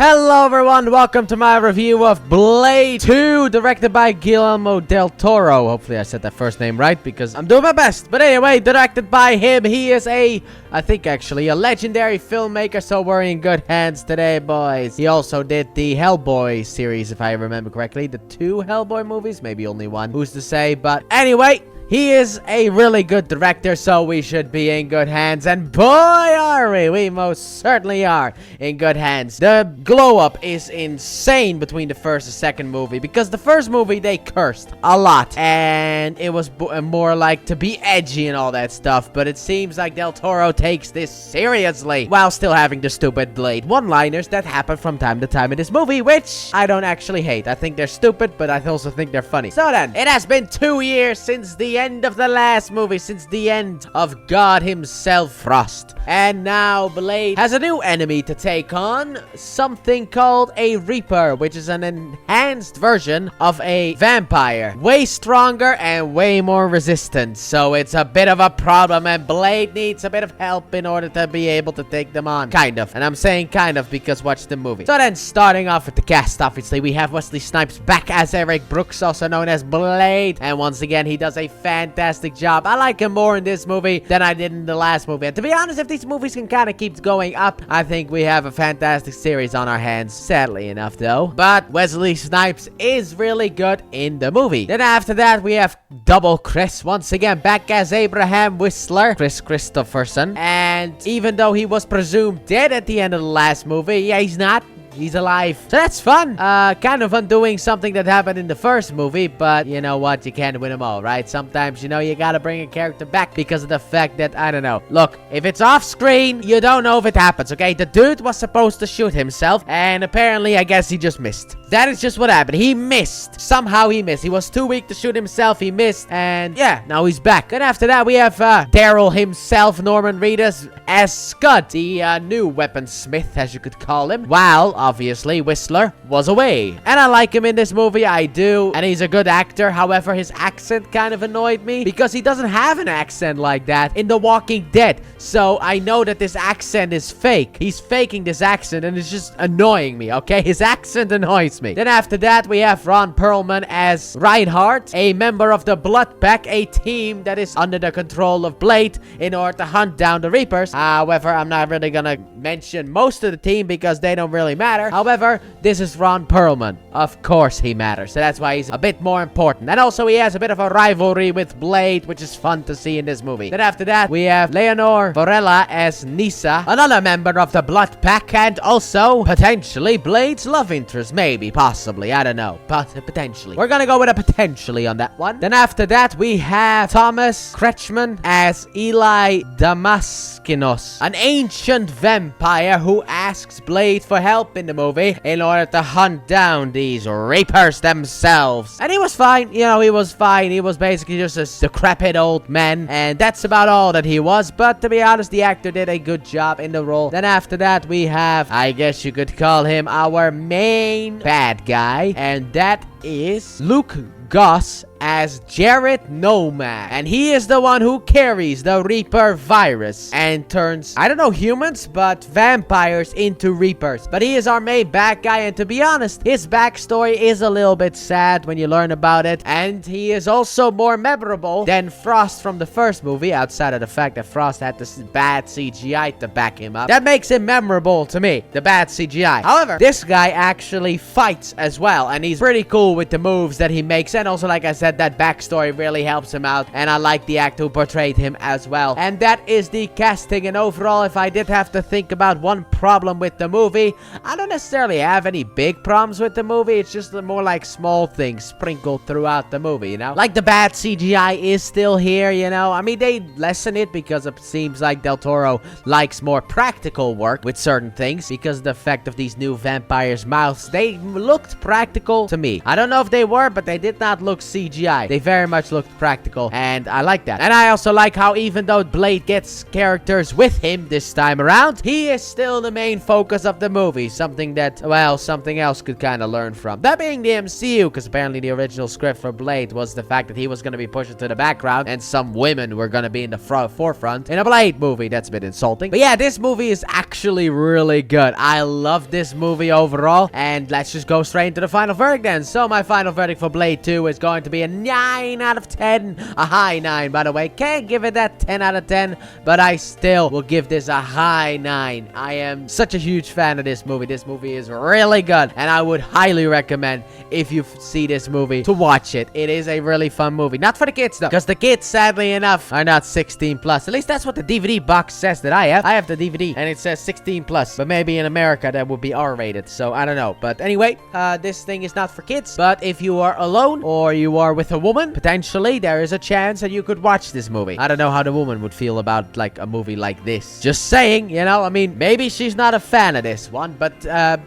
Hello everyone, welcome to my review of Blade 2, directed by Guillermo del Toro. Hopefully I said that first name right, because I'm doing my best. But anyway, directed by him, he is I think actually, a legendary filmmaker, so we're in good hands today, boys. He also did the Hellboy series, if I remember correctly. The 2 Hellboy movies, maybe only one, who's to say, but anyway... He is a really good director, so we should be in good hands. And boy, are we! We most certainly are in good hands. The glow-up is insane between the first and second movie. Because the first movie, they cursed a lot. And it was more like to be edgy and all that stuff. But it seems like Del Toro takes this seriously. While still having the stupid Blade one-liners that happen from time to time in this movie. Which I don't actually hate. I think they're stupid, but I also think they're funny. So then, it has been 2 years since the end of the last movie, since the end of God himself, Frost. And now Blade has a new enemy to take on, something called a Reaper, which is an enhanced version of a vampire. Way stronger and way more resistant, so it's a bit of a problem, and Blade needs a bit of help in order to be able to take them on. Kind of. And I'm saying kind of because watch the movie. So then, starting off with the cast, obviously, we have Wesley Snipes back as Eric Brooks, also known as Blade. And once again, he does a fantastic job. I like him more in this movie than I did in the last movie. And to be honest, if these movies can kind of keep going up, I think we have a fantastic series on our hands. Sadly enough, though. But Wesley Snipes is really good in the movie. Then after that, we have Double Chris once again back as Abraham Whistler, Chris Christopherson. And even though he was presumed dead at the end of the last movie, yeah, he's not. He's alive. So that's fun. Kind of undoing something that happened in the first movie, but you know what? You can't win them all, right? Sometimes, you know, you gotta bring a character back because of the fact that, I don't know. Look, if it's off screen, you don't know if it happens, okay? The dude was supposed to shoot himself, and apparently, I guess he just missed. That is just what happened. He missed. Somehow he missed. He was too weak to shoot himself. He missed, and yeah, now he's back. And after that, we have Daryl himself, Norman Reedus, as Scud, the new weaponsmith, as you could call him. While, obviously, Whistler was away. And I like him in this movie, I do. And he's a good actor. However, his accent kind of annoyed me because he doesn't have an accent like that in The Walking Dead. So I know that this accent is fake. He's faking this accent and it's just annoying me, okay? His accent annoys me. Then after that, we have Ron Perlman as Reinhardt, a member of the Blood Pack, a team that is under the control of Blade in order to hunt down the Reapers. However, I'm not really gonna mention most of the team because they don't really matter. However, this is Ron Perlman. Of course he matters. So that's why he's a bit more important. And also he has a bit of a rivalry with Blade, which is fun to see in this movie. Then after that, we have Leonor Varela as Nisa, another member of the Blood Pack, and also potentially Blade's love interest. Maybe, possibly, I don't know. But potentially. We're gonna go with a potentially on that one. Then after that, we have Thomas Kretschmann as Eli Damaskinos, an ancient vampire who asks Blade for help in the movie in order to hunt down these Reapers themselves. And he was fine. You know, he was fine. He was basically just a decrepit old man. And that's about all that he was. But to be honest, the actor did a good job in the role. Then after that, we have, I guess you could call him our main bad guy. And that is Luke Goss as Jared Nomad. And he is the one who carries the Reaper virus and turns, I don't know, humans, but vampires into Reapers. But he is our main bad guy, and to be honest, his backstory is a little bit sad when you learn about it. And he is also more memorable than Frost from the first movie, outside of the fact that Frost had this bad CGI to back him up. That makes him memorable to me, the bad CGI. However, this guy actually fights as well, and he's pretty cool with the moves that he makes. And also, like I said, that backstory really helps him out, and I like the actor who portrayed him as well. And that is the casting. And overall, if I did have to think about one problem with the movie, I don't necessarily have any big problems with the movie. It's just more like small things sprinkled throughout the movie, you know? Like the bad CGI is still here, you know? I mean, they lessen it because it seems like Del Toro likes more practical work with certain things because of the effect of these new vampires' mouths. They looked practical to me. I don't know if they were, but they did not look CGI CGI. They very much looked practical, and I like that. And I also like how even though Blade gets characters with him this time around, he is still the main focus of the movie. Something that, well, something else could kind of learn from. That being the MCU, because apparently the original script for Blade was the fact that he was going to be pushed into the background and some women were going to be in the forefront in a Blade movie. That's a bit insulting. But yeah, this movie is actually really good. I love this movie overall. And let's just go straight into the final verdict then. So my final verdict for Blade 2 is going to be a 9 out of 10. A high 9, by the way. Can't give it that 10 out of 10, but I still will give this a high 9. I am such a huge fan of this movie. This movie is really good, and I would highly recommend, if you see this movie, to watch it. It is a really fun movie. Not for the kids, though, because the kids, sadly enough, are not 16 plus. At least that's what the DVD box says that I have. I have the DVD, and it says 16 plus, but maybe in America that would be R-rated, so I don't know. But anyway, this thing is not for kids, but if you are alone, or you are with a woman, potentially, there is a chance that you could watch this movie. I don't know how the woman would feel about, like, a movie like this. Just saying, you know, I mean, maybe she's not a fan of this one, but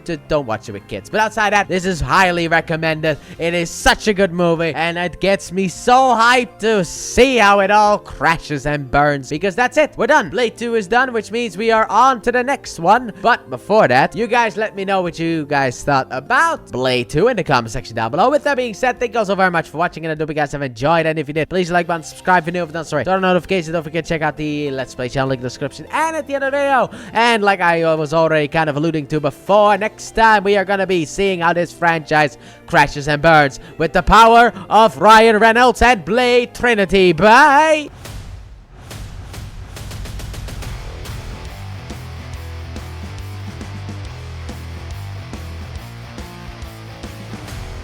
just don't watch it with kids. But outside that, this is highly recommended. It is such a good movie, and it gets me so hyped to see how it all crashes and burns, because that's it. We're done. Blade 2 is done, which means we are on to the next one. But before that, you guys let me know what you guys thought about Blade 2 in the comment section down below. With that being said, thank you all so very much for watching, and I hope you guys have enjoyed. And if you did, please like button, subscribe if you're new, if you're not, sorry, turn on notifications. Don't forget to check out the Let's Play channel link in the description and at the end of the video. And like I was already kind of alluding to before, next time we are going to be seeing how this franchise crashes and burns with the power of Ryan Reynolds and Blade Trinity. Bye!